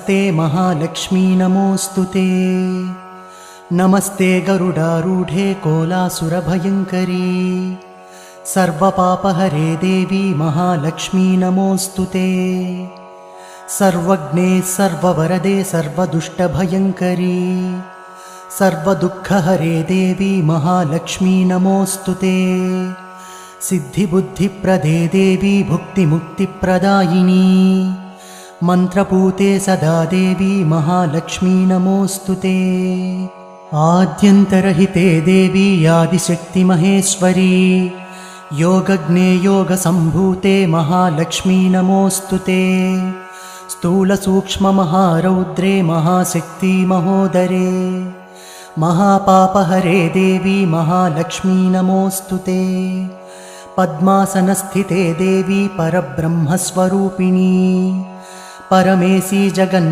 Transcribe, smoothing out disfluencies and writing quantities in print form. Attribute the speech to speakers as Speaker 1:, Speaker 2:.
Speaker 1: नमस्ते महालक्ष्मी नमोऽस्तुते। नमस्ते गरुडारूढे कोलासुरभयङ्करी सर्वपापहरे देवी महालक्ष्मी नमोऽस्तुते। सर्वज्ञे सर्ववरदे सर्वदुष्टभयङ्करी सर्वदुःखहरे देवी महालक्ष्मी नमोऽस्तुते। सिद्धिबुद्धिप्रदे देवी भुक्तिमुक्तिप्रदायिनी मन्त्रपूते सदा देवी महालक्ष्मी नमोऽस्तुते। आद्यन्तरहिते देवी आदिशक्तिमहेश्वरी योगज्ञे योगसम्भूते महालक्ष्मी नमोऽस्तुते। स्थूलसूक्ष्ममहारौद्रे महाशक्ति महोदरे महापापहरे देवी महालक्ष्मी नमोऽस्तुते। पद्मासनस्थिते देवी परब्रह्मस्वरूपिणी परमेशी जगन्